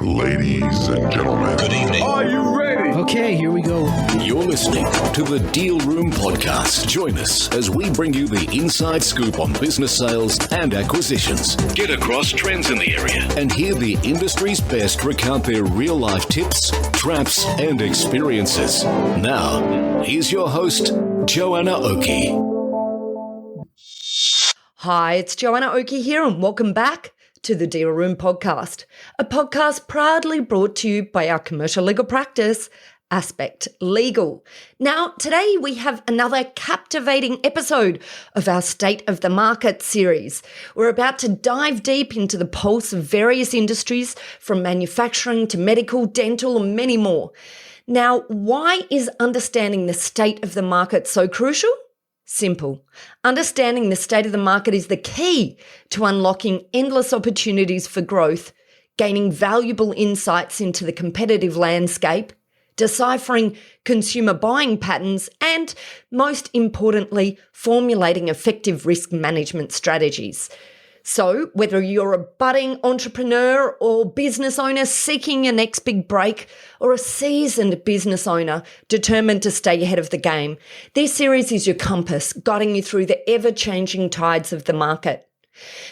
Ladies and gentlemen, Good evening. are you ready? Okay, here we go. You're listening to the Deal Room Podcast. Join us as we bring you the inside scoop on business sales and acquisitions. Get across trends in the area and hear the industry's best recount their real-life tips, traps, and experiences. Now, here's your host, Joanna Oakey. Hi, it's Joanna Oakey here, and welcome back to the Deal Room Podcast, a podcast proudly brought to you by our commercial legal practice, Aspect Legal. Now, today we have another captivating episode of our State of the Market series. We're about to dive deep into the pulse of various industries, from manufacturing to medical, dental, and many more. Now, why is understanding the state of the market so crucial? Simple. Understanding the state of the market is the key to unlocking endless opportunities for growth, gaining valuable insights into the competitive landscape, deciphering consumer buying patterns, and, most importantly, formulating effective risk management strategies. So, whether you're a budding entrepreneur or business owner seeking your next big break, or a seasoned business owner determined to stay ahead of the game, this series is your compass, guiding you through the ever-changing tides of the market.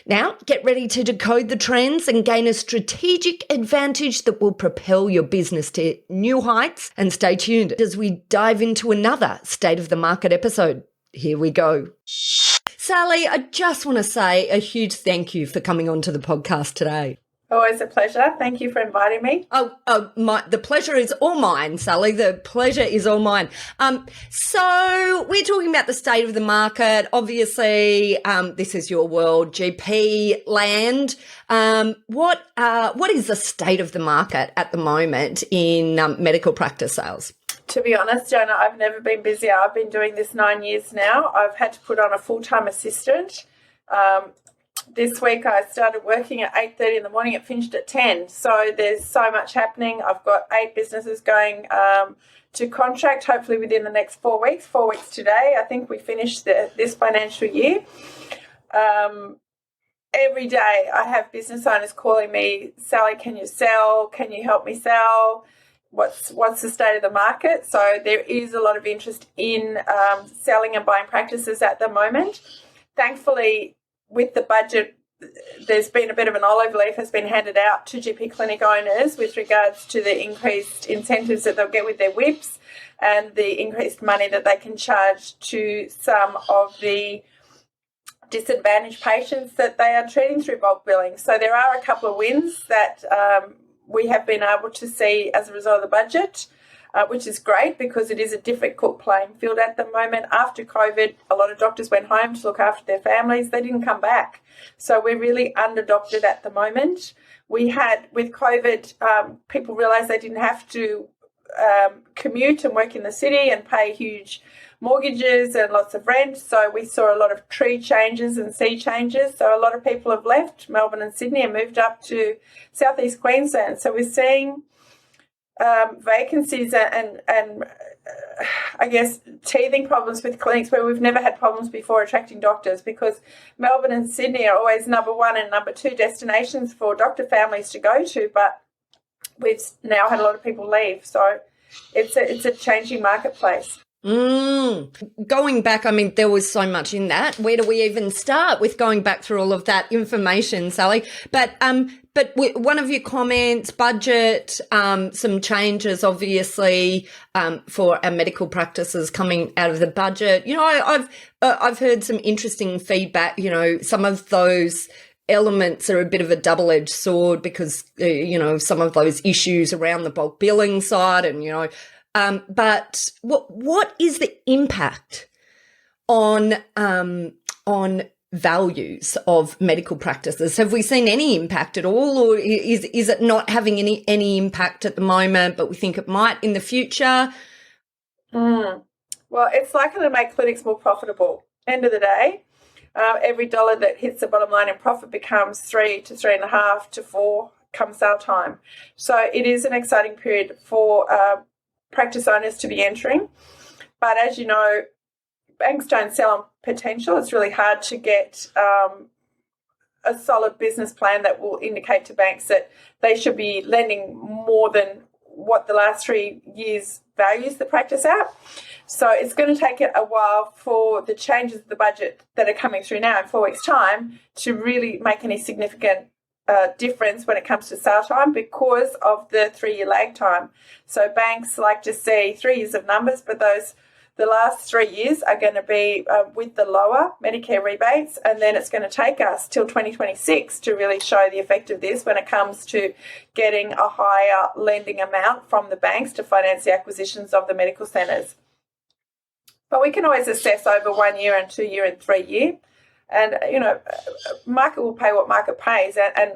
Now, get ready to decode the trends and gain a strategic advantage that will propel your business to new heights. And stay tuned as we dive into another State of the Market episode. Here we go. Sally, I just want to say a huge thank you for coming on to the podcast today. Always a pleasure. Thank you for inviting me. The pleasure is all mine, Sally. The pleasure is all mine. So we're talking about the state of the market. Obviously, this is your world, GP land. What is the state of the market at the moment in medical practice sales? To be honest, Joanna, I've never been busier. I've been doing this 9 years now. I've had to put on a full-time assistant. This week I started working at 8:30 in the morning. It finished at 10. So there's so much happening. I've got 8 businesses going to contract, hopefully within the next 4 weeks. 4 weeks today. I think we finished this financial year. Every day I have business owners calling me, Sally, can you sell? Can you help me sell? What's the state of the market? So there is a lot of interest in selling and buying practices at the moment. Thankfully, with the budget, there's been a bit of an olive leaf has been handed out to GP clinic owners with regards to the increased incentives that they'll get with their WIPs and the increased money that they can charge to some of the disadvantaged patients that they are treating through bulk billing. So there are a couple of wins that we have been able to see as a result of the budget, which is great because it is a difficult playing field at the moment. After COVID, a lot of doctors went home to look after their families. They didn't come back. So we're really under-doctored at the moment. We had, with COVID, people realised they didn't have to commute and work in the city and pay huge mortgages and lots of rent. So we saw a lot of tree changes and sea changes. So a lot of people have left Melbourne and Sydney and moved up to southeast Queensland. So we're seeing vacancies and I guess teething problems with clinics where we've never had problems before attracting doctors, because Melbourne and Sydney are always number 1 and number 2 destinations for doctor families to go to, but we've now had a lot of people leave. So it's a changing marketplace. Going back, I mean, there was so much in that. Where do we even start with going back through all of that information, Sally? But one of your comments, budget, some changes, obviously, for our medical practices coming out of the budget. You know, I've heard some interesting feedback. You know, some of those elements are a bit of a double-edged sword because, some of those issues around the bulk billing side and, but what is the impact on values of medical practices? Have we seen any impact at all, or is it not having any impact at the moment, but we think it might in the future? Well, it's likely to make clinics more profitable. End of the day, every dollar that hits the bottom line in profit becomes 3 to 3.5 to 4 come sale time. So it is an exciting period for practice owners to be entering. But as you know, banks don't sell on potential. It's really hard to get a solid business plan that will indicate to banks that they should be lending more than what the last 3 years values the practice at. So it's going to take a while for the changes of the budget that are coming through now in 4 weeks' time to really make any significant difference when it comes to sale time because of the 3-year lag time. So banks like to see 3 years of numbers, but the last 3 years are going to be with the lower Medicare rebates, and then it's going to take us till 2026 to really show the effect of this when it comes to getting a higher lending amount from the banks to finance the acquisitions of the medical centres. But we can always assess over 1 year and 2 year and 3 year. And, market will pay what market pays. And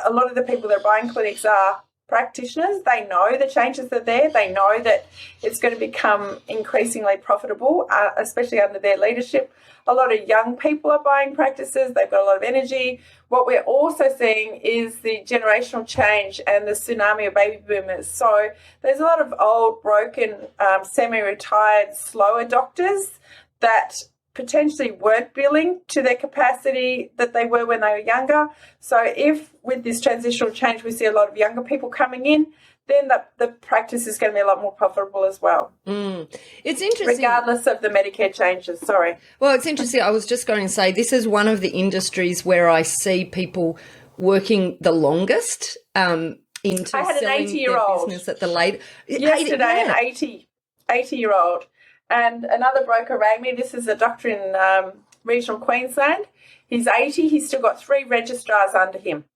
a lot of the people that are buying clinics are practitioners. They know the changes are there. They know that it's going to become increasingly profitable, especially under their leadership. A lot of young people are buying practices. They've got a lot of energy. What we're also seeing is the generational change and the tsunami of baby boomers. So there's a lot of old, broken, semi-retired, slower doctors that potentially weren't billing to their capacity that they were when they were younger. So if with this transitional change we see a lot of younger people coming in, then the practice is going to be a lot more profitable as well. It's interesting. Regardless of the Medicare changes, sorry. Well, it's interesting. I was just going to say this is one of the industries where I see people working the longest into I had selling an 80-year-old their business at the late. yesterday, an 80-year-old. And another broker rang me. This is a doctor in regional Queensland. He's 80. He's still got 3 registrars under him.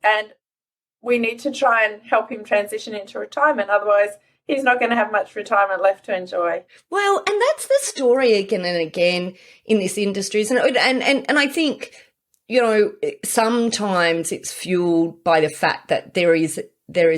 And we need to try and help him transition into retirement. Otherwise, he's not going to have much retirement left to enjoy. Well, and that's the story again and again in this industry. And I think, sometimes it's fueled by the fact that there is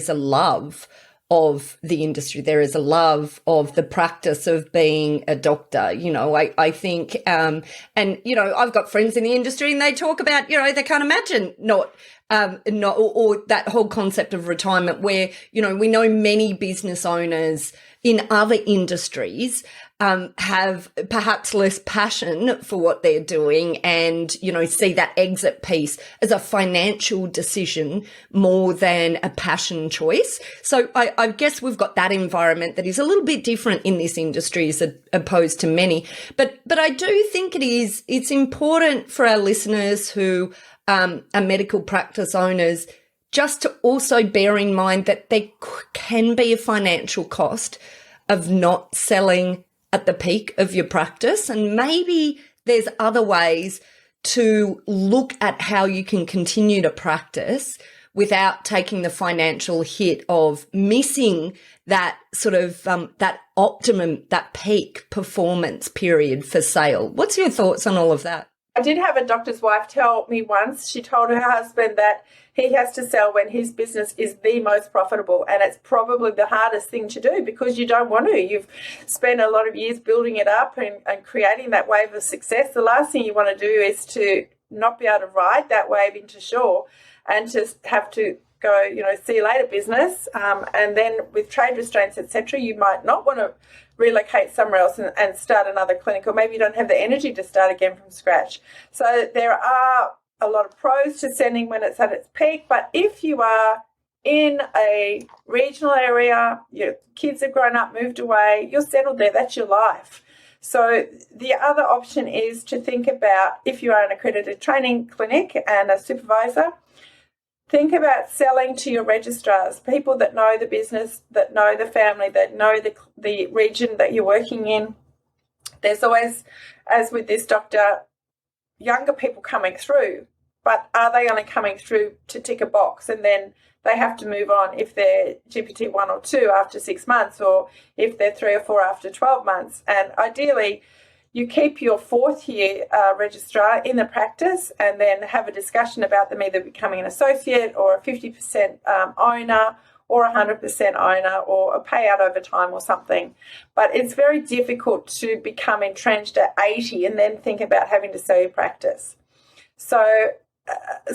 a love of the industry. There is a love of the practice of being a doctor. I think, and, I've got friends in the industry and they talk about, they can't imagine not or that whole concept of retirement where, we know many business owners in other industries have perhaps less passion for what they're doing and, see that exit piece as a financial decision more than a passion choice. So I guess we've got that environment that is a little bit different in this industry as opposed to many. But I do think it's important for our listeners who are medical practice owners just to also bear in mind that there can be a financial cost of not selling at the peak of your practice. And maybe there's other ways to look at how you can continue to practice without taking the financial hit of missing that sort of that optimum, that peak performance period for sale. What's your thoughts on all of that? I did have a doctor's wife tell me once, she told her husband that he has to sell when his business is the most profitable, and it's probably the hardest thing to do because you don't want to. You've spent a lot of years building it up and creating that wave of success. The last thing you want to do is to not be able to ride that wave into shore and just have to go, see you later business. And then with trade restraints, etc., you might not want to relocate somewhere else and start another clinic, or maybe you don't have the energy to start again from scratch. So there are a lot of pros to sending when it's at its peak, but if you are in a regional area, your kids have grown up, moved away, you're settled there, that's your life. So the other option is to think about, if you are an accredited training clinic and a supervisor, think about selling to your registrars, people that know the business, that know the family, that know the region that you're working in. There's always, as with this doctor, younger people coming through, but are they only coming through to tick a box and then they have to move on if they're GPT 1 or 2 after 6 months, or if they're 3 or 4 after 12 months? And ideally, you keep your 4th year registrar in the practice and then have a discussion about them either becoming an associate or a 50% owner or 100% owner or a payout over time or something. But it's very difficult to become entrenched at 80 and then think about having to sell your practice. So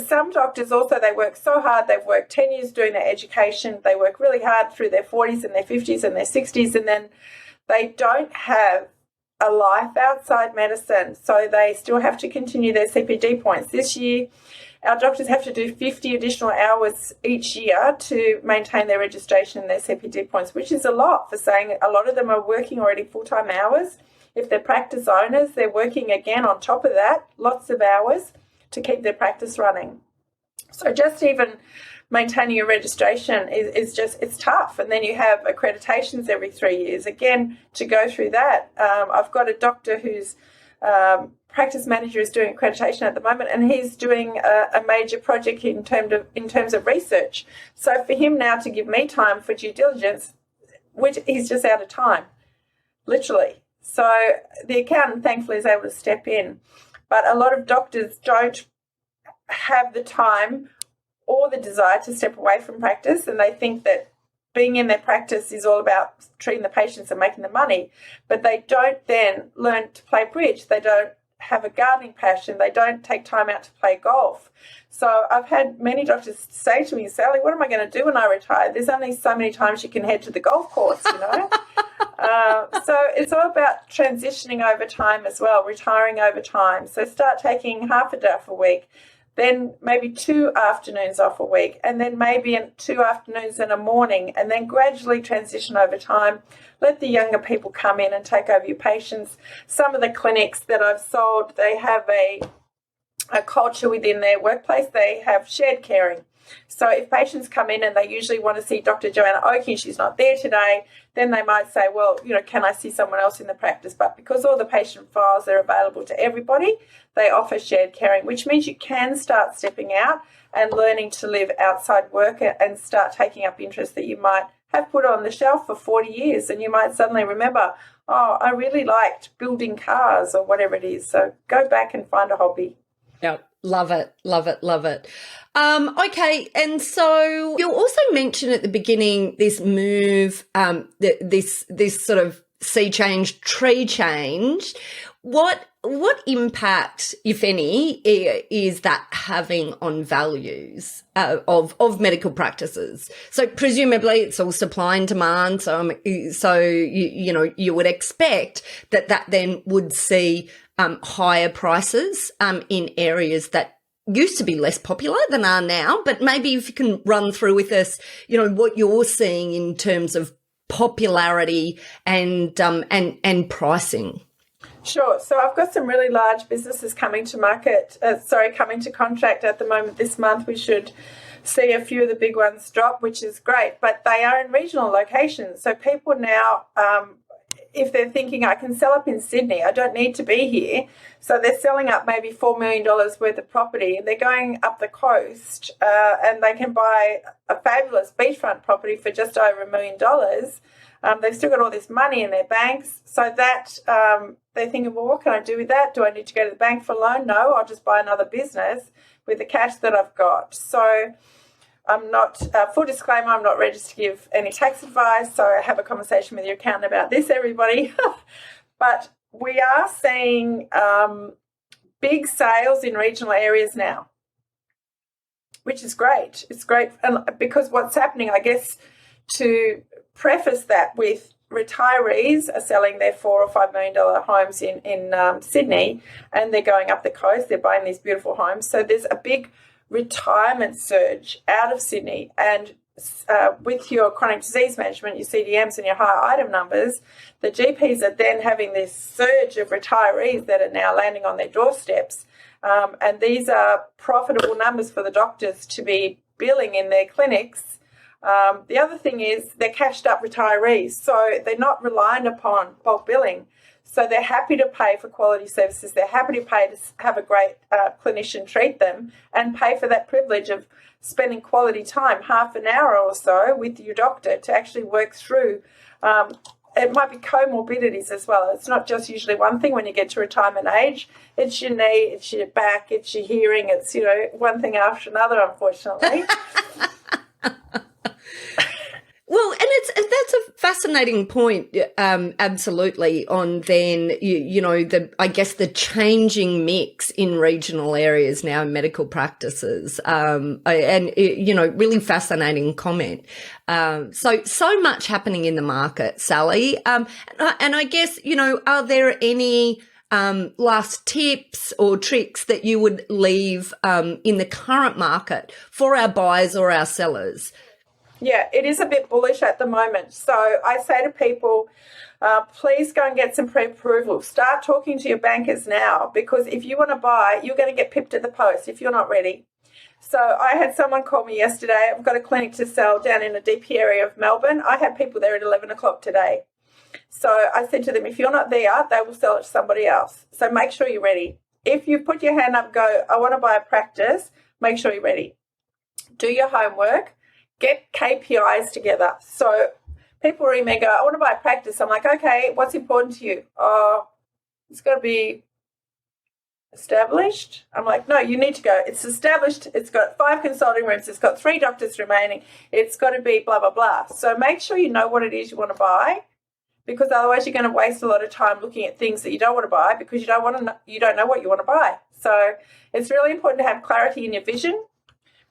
some doctors also, they work so hard, they've worked 10 years doing their education, they work really hard through their 40s and their 50s and their 60s, and then they don't have a life outside medicine. So they still have to continue their CPD points. This year, our doctors have to do 50 additional hours each year to maintain their registration and their CPD points, which is a lot, for saying a lot of them are working already full-time hours. If they're practice owners, they're working again on top of that, lots of hours to keep their practice running. So just even maintaining your registration is just, it's tough. And then you have accreditations every 3 years. Again, to go through that, I've got a doctor whose practice manager is doing accreditation at the moment, and he's doing a major project in terms of research. So for him now to give me time for due diligence, which he's just out of time, literally. So the accountant, thankfully, is able to step in. But a lot of doctors don't have the time or the desire to step away from practice, and they think that being in their practice is all about treating the patients and making the money, but they don't then learn to play bridge. They don't have a gardening passion. They don't take time out to play golf. So I've had many doctors say to me, Sally, what am I going to do when I retire? There's only so many times you can head to the golf course, you know. So it's all about transitioning over time as well, retiring over time. So start taking half a day off a week, then maybe 2 afternoons off a week, and then maybe 2 afternoons and a morning, and then gradually transition over time. Let the younger people come in and take over your patients. Some of the clinics that I've sold, they have a culture within their workplace. They have shared caring. So if patients come in and they usually want to see Dr. Joanna Oakey and she's not there today, then they might say, well, you know, can I see someone else in the practice? But because all the patient files are available to everybody, they offer shared caring, which means you can start stepping out and learning to live outside work and start taking up interests that you might have put on the shelf for 40 years. And you might suddenly remember, oh, I really liked building cars or whatever it is. So go back and find a hobby. Yeah, love it, love it, love it. Okay, and so you also mentioned at the beginning this move, this sort of sea change, tree change. What impact, if any, is that having on values of medical practices? So presumably it's all supply and demand. So you would expect that then would see higher prices in areas that used to be less popular than are now. But maybe if you can run through with us, you know, what you're seeing in terms of popularity and pricing. Sure. So I've got some really large businesses coming to contract at the moment. This month we should see a few of the big ones drop, which is great, but they are in regional locations. So people now, if they're thinking I can sell up in Sydney, I don't need to be here. So they're selling up maybe $4 million worth of property, and they're going up the coast and they can buy a fabulous beachfront property for just over $1 million. They've still got all this money in their banks, so that they're thinking, well, what can I do with that? Do I need to go to the bank for a loan? No, I'll just buy another business with the cash that I've got. So I'm not, full disclaimer, I'm not registered to give any tax advice, so have a conversation with your accountant about this, everybody. But we are seeing big sales in regional areas now, which is great. It's great, and because what's happening, I guess, to preface that with, retirees are selling their $4 or $5 million homes in Sydney, and they're going up the coast. They're buying these beautiful homes. So there's a big retirement surge out of Sydney, and with your chronic disease management, your CDMs and your higher item numbers, the GPs are then having this surge of retirees that are now landing on their doorsteps, and these are profitable numbers for the doctors to be billing in their clinics. The other thing is they're cashed up retirees, so they're not reliant upon bulk billing. So they're happy to pay for quality services. They're happy to pay to have a great clinician treat them and pay for that privilege of spending quality time, half an hour or so with your doctor to actually work through. It might be comorbidities as well. It's not just usually one thing when you get to retirement age. It's your knee, it's your back, it's your hearing. It's, you know, one thing after another, unfortunately. Well, and that's a fascinating point, absolutely, on then, the changing mix in regional areas now in medical practices. Really fascinating comment. So much happening in the market, Sally. And I guess, are there any last tips or tricks that you would leave in the current market for our buyers or our sellers? Yeah, it is a bit bullish at the moment. So I say to people, please go and get some pre-approval. Start talking to your bankers now, because if you want to buy, you're going to get pipped at the post if you're not ready. So I had someone call me yesterday. I've got a clinic to sell down in a deep area of Melbourne. I had people there at 11 o'clock today. So I said to them, if you're not there, they will sell it to somebody else. So make sure you're ready. If you put your hand up and go, I want to buy a practice, make sure you're ready. Do your homework. Get KPIs together. So people ring me and go, I want to buy a practice. I'm like, okay, what's important to you? Oh, it's got to be established. I'm like, no, you need to go. It's established. It's got 5 consulting rooms. It's got 3 doctors remaining. It's got to be blah, blah, blah. So make sure you know what it is you want to buy, because otherwise you're going to waste a lot of time looking at things that you don't want to buy because you don't know what you want to buy. So it's really important to have clarity in your vision.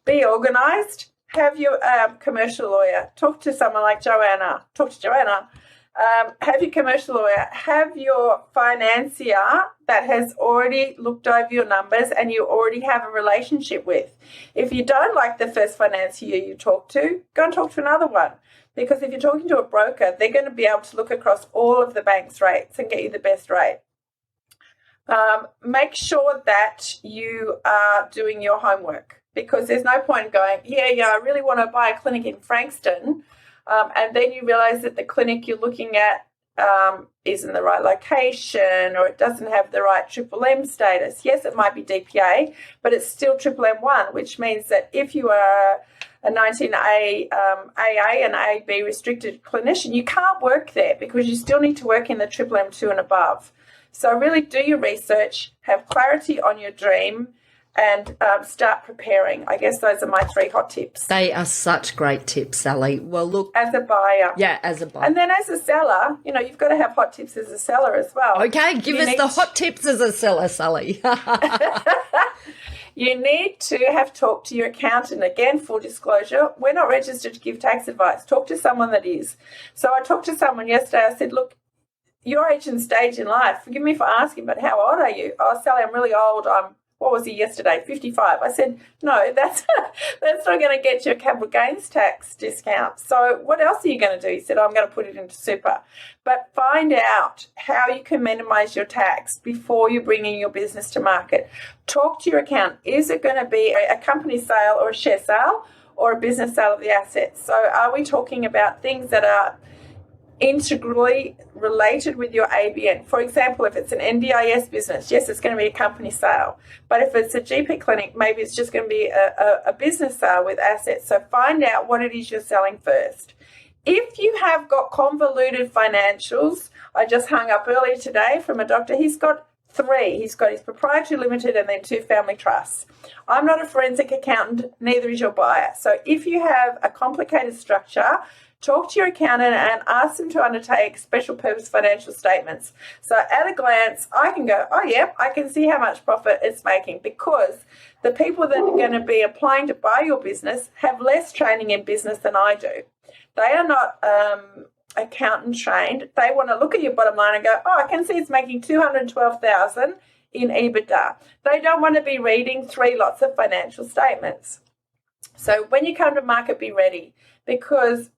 Be organised. Have your commercial lawyer. Talk to someone like Joanna. Talk to Joanna. Have your commercial lawyer. Have your financier that has already looked over your numbers and you already have a relationship with. If you don't like the first financier you talk to, go and talk to another one. Because if you're talking to a broker, they're going to be able to look across all of the bank's rates and get you the best rate. Make sure that you are doing your homework, because there's no point in going, I really want to buy a clinic in Frankston, and then you realise that the clinic you're looking at isn't the right location, or it doesn't have the right Triple M status. Yes, it might be DPA, but it's still Triple M1, which means that if you are a 19A AA and AB restricted clinician, you can't work there because you still need to work in the Triple M2 and above. So really do your research, have clarity on your dream, and start preparing. I guess those are my 3 hot tips. They are such great tips, Sally. Well, look. As a buyer. Yeah, as a buyer. And then as a seller, you've got to have hot tips as a seller as well. Okay, give us the hot tips as a seller, Sally. You need to have talked to your accountant. Again, full disclosure, we're not registered to give tax advice. Talk to someone that is. So I talked to someone yesterday. I said, look, your age and stage in life, forgive me for asking, but how old are you? Oh, Sally, I'm really old. What was he yesterday? 55. I said, no, that's not going to get you a capital gains tax discount. So what else are you going to do? He said, I'm going to put it into super. But find out how you can minimise your tax before you're bringing your business to market. Talk to your accountant. Is it going to be a company sale or a share sale or a business sale of the assets? So are we talking about things that are integrally related with your ABN? For example, if it's an NDIS business, yes, it's going to be a company sale. But if it's a GP clinic, maybe it's just going to be a business sale with assets. So find out what it is you're selling first. If you have got convoluted financials, I just hung up earlier today from a doctor. He's got 3. He's got his proprietary limited and then 2 family trusts. I'm not a forensic accountant, neither is your buyer. So if you have a complicated structure, talk to your accountant and ask them to undertake special purpose financial statements. So at a glance, I can go, oh, yeah, I can see how much profit it's making, because the people that are going to be applying to buy your business have less training in business than I do. They are not accountant trained. They want to look at your bottom line and go, oh, I can see it's making $212,000 in EBITDA. They don't want to be reading 3 lots of financial statements. So when you come to market, be ready, because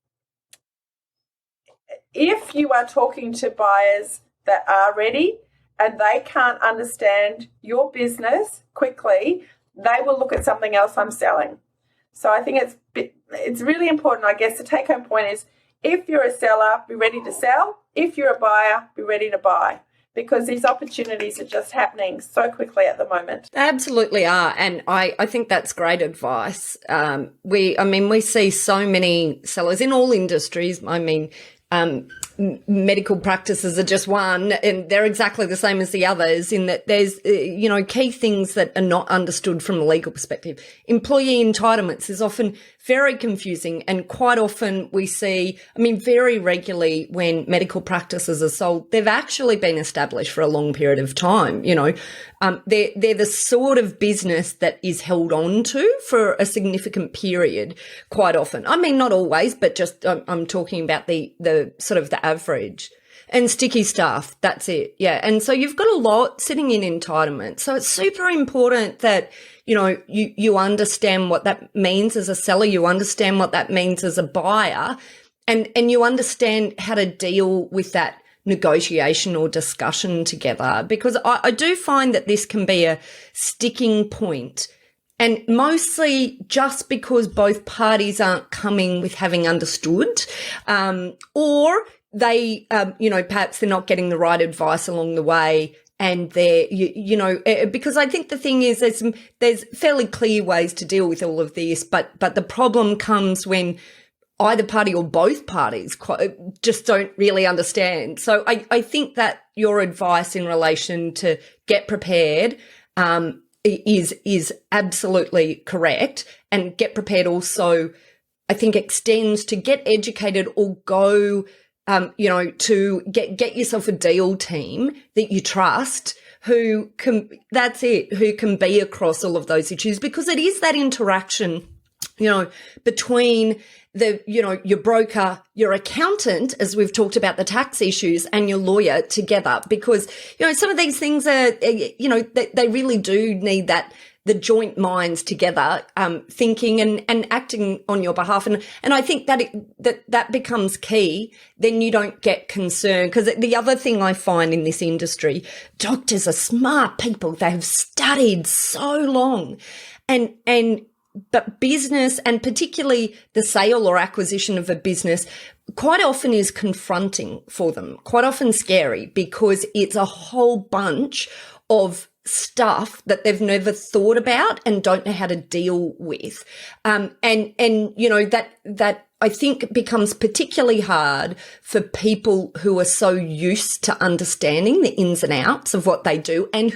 if you are talking to buyers that are ready and they can't understand your business quickly, they will look at something else I'm selling. So I think it's really important, I guess, the take-home point is, if you're a seller, be ready to sell. If you're a buyer, be ready to buy, because these opportunities are just happening so quickly at the moment. They absolutely are. And I think that's great advice. We see so many sellers in all industries. medical practices are just one, and they're exactly the same as the others in that there's, key things that are not understood from a legal perspective. Employee entitlements is often very confusing, and quite often we see, very regularly when medical practices are sold, they've actually been established for a long period of time. They're the sort of business that is held on to for a significant period quite often. Not always, but just I'm talking about the sort of the average. And sticky stuff, that's it. Yeah. And so you've got a lot sitting in entitlement. So it's super important that, you understand what that means as a seller, you understand what that means as a buyer, and you understand how to deal with that negotiation or discussion together. Because I do find that this can be a sticking point, and mostly just because both parties aren't coming with having understood, or they, perhaps they're not getting the right advice along the way. And they're, because I think the thing is there's fairly clear ways to deal with all of this, but the problem comes when either party or both parties just don't really understand. So I think that your advice in relation to get prepared is absolutely correct, and get prepared also, I think, extends to get educated or go, to get yourself a deal team that you trust who can be across all of those issues, because it is that interaction, between your broker, your accountant, as we've talked about the tax issues, and your lawyer together, because, some of these things are, they really do need the joint minds together, thinking and acting on your behalf. And I think that becomes key. Then you don't get concerned, because the other thing I find in this industry, doctors are smart people. They have studied so long, but business, and particularly the sale or acquisition of a business, quite often is confronting for them, quite often scary, because it's a whole bunch of stuff that they've never thought about and don't know how to deal with. That I think becomes particularly hard for people who are so used to understanding the ins and outs of what they do, and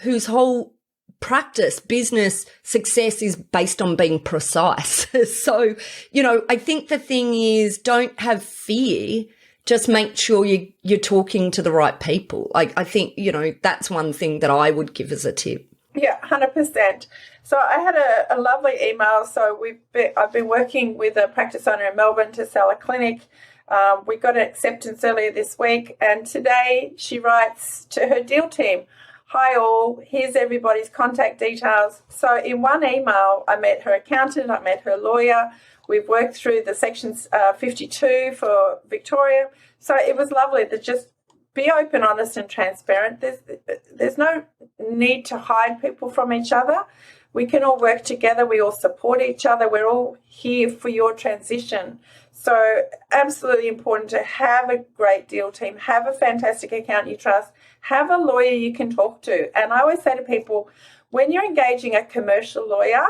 whose whole practice, business success is based on being precise. So, I think the thing is, don't have fear. Just make sure you're talking to the right people. I think, that's one thing that I would give as a tip. Yeah, 100%. So I had a lovely email. So I've been working with a practice owner in Melbourne to sell a clinic. We got an acceptance earlier this week, and today she writes to her deal team, "Hi all, here's everybody's contact details." So in one email, I met her accountant, I met her lawyer. We've worked through the sections 52 for Victoria. So it was lovely to just be open, honest and transparent. There's no need to hide people from each other. We can all work together. We all support each other. We're all here for your transition. So absolutely important to have a great deal team, have a fantastic accountant you trust, have a lawyer you can talk to. And I always say to people, when you're engaging a commercial lawyer,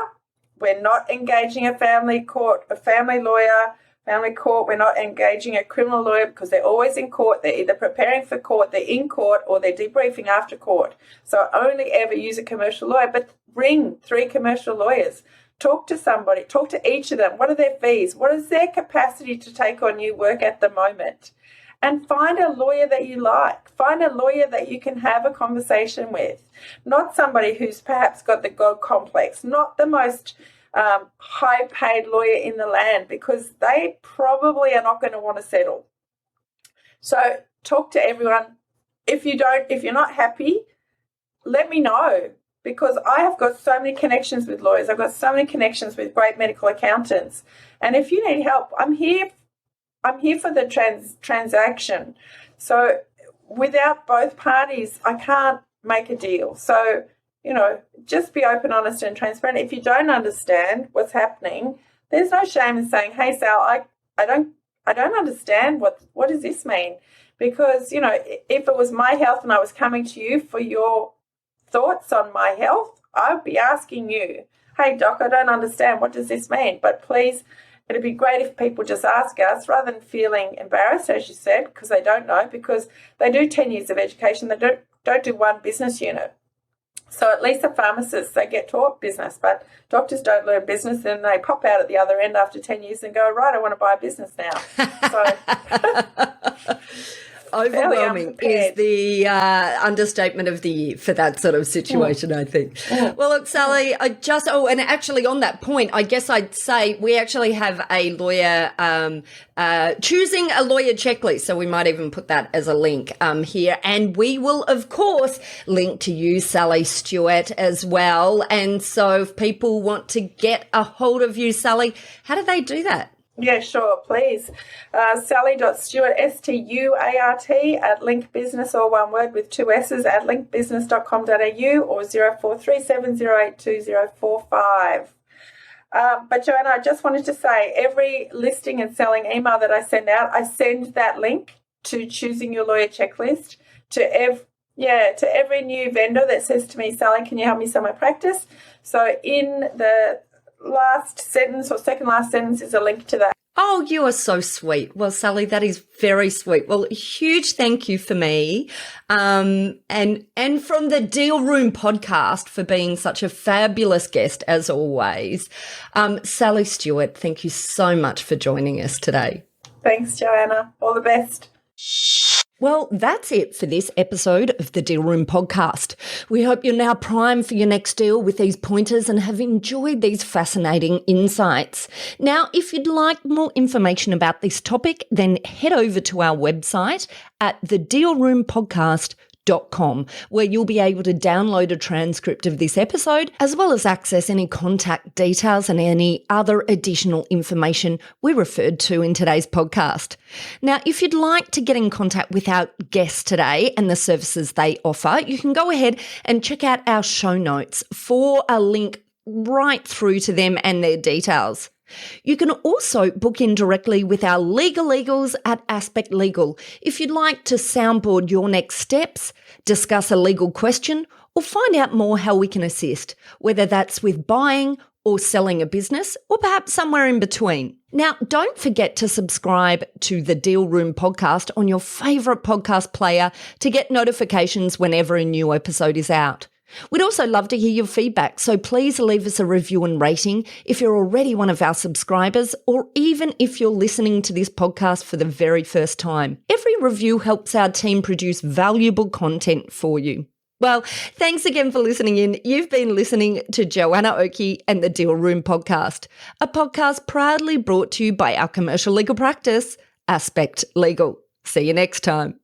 we're not engaging a family lawyer, family court. We're not engaging a criminal lawyer, because they're always in court. They're either preparing for court, they're in court, or they're debriefing after court. So only ever use a commercial lawyer, but bring 3 commercial lawyers. Talk to somebody. Talk to each of them. What are their fees? What is their capacity to take on new work at the moment? And find a lawyer that you like. Find a lawyer that you can have a conversation with. Not somebody who's perhaps got the God complex, not the most high-paid lawyer in the land, because they probably are not going to want to settle. So talk to everyone. If you're not happy, let me know, because I have got so many connections with lawyers. I've got so many connections with great medical accountants. And if you need help, I'm here for the transaction. So without both parties, I can't make a deal. So, just be open, honest and transparent. If you don't understand what's happening, there's no shame in saying, "Hey, Sal, I don't understand what does this mean?" Because, if it was my health and I was coming to you for your thoughts on my health, I'd be asking you, "Hey, doc, I don't understand. What does this mean? But please it'd be great if people just ask us rather than feeling embarrassed, as you said, because they don't know, because they do 10 years of education. They don't do one business unit. So at least the pharmacists, they get taught business, but doctors don't learn business, and they pop out at the other end after 10 years and go, right, I want to buy a business now. So overwhelming is the understatement of the year for that sort of situation, I think. Well, look, Sally, and actually on that point, I guess I'd say we actually have a lawyer, choosing a lawyer checklist. So we might even put that as a link here. And we will, of course, link to you, Sally Stuart, as well. And so if people want to get a hold of you, Sally, how do they do that? Yeah, sure, please. Sally.Stuart, Stuart, at linkbusiness, all one word with 2 S's, at linkbusiness.com.au or 0437082045. But Joanna, I just wanted to say, every listing and selling email that I send out, I send that link to choosing your lawyer checklist to every new vendor that says to me, Sally, can you help me sell my practice? So in the last sentence or second last sentence is a link to that. Oh, you are so sweet. Well, Sally, that is very sweet. Well, a huge thank you for me and from the Deal Room podcast for being such a fabulous guest as always. Sally Stuart, thank you so much for joining us today. Thanks, Joanna. All the best. Well, that's it for this episode of the Deal Room podcast. We hope you're now primed for your next deal with these pointers and have enjoyed these fascinating insights. Now, if you'd like more information about this topic, then head over to our website at thedealroompodcast.com, where you'll be able to download a transcript of this episode, as well as access any contact details and any other additional information we referred to in today's podcast. Now, if you'd like to get in contact with our guests today and the services they offer, you can go ahead and check out our show notes for a link right through to them and their details. You can also book in directly with our legal eagles at Aspect Legal if you'd like to soundboard your next steps, discuss a legal question, or find out more how we can assist, whether that's with buying or selling a business, or perhaps somewhere in between. Now, don't forget to subscribe to the Deal Room podcast on your favourite podcast player to get notifications whenever a new episode is out. We'd also love to hear your feedback, so please leave us a review and rating if you're already one of our subscribers, or even if you're listening to this podcast for the very first time. Every review helps our team produce valuable content for you. Well, thanks again for listening in. You've been listening to Joanna Oakey and the Deal Room podcast, a podcast proudly brought to you by our commercial legal practice, Aspect Legal. See you next time.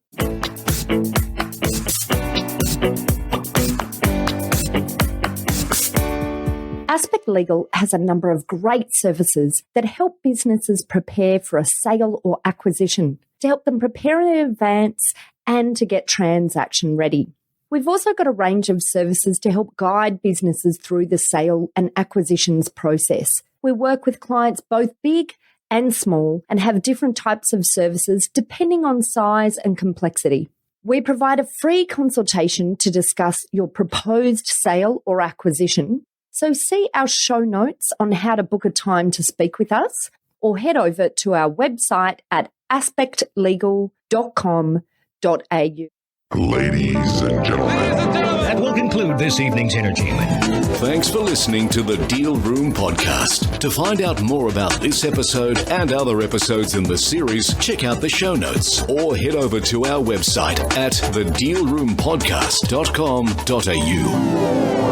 Aspect Legal has a number of great services that help businesses prepare for a sale or acquisition, to help them prepare in advance and to get transaction ready. We've also got a range of services to help guide businesses through the sale and acquisitions process. We work with clients both big and small and have different types of services depending on size and complexity. We provide a free consultation to discuss your proposed sale or acquisition. So see our show notes on how to book a time to speak with us, or head over to our website at aspectlegal.com.au. Ladies and gentlemen. That will conclude this evening's entertainment. Thanks for listening to the Deal Room podcast. To find out more about this episode and other episodes in the series, check out the show notes or head over to our website at thedealroompodcast.com.au.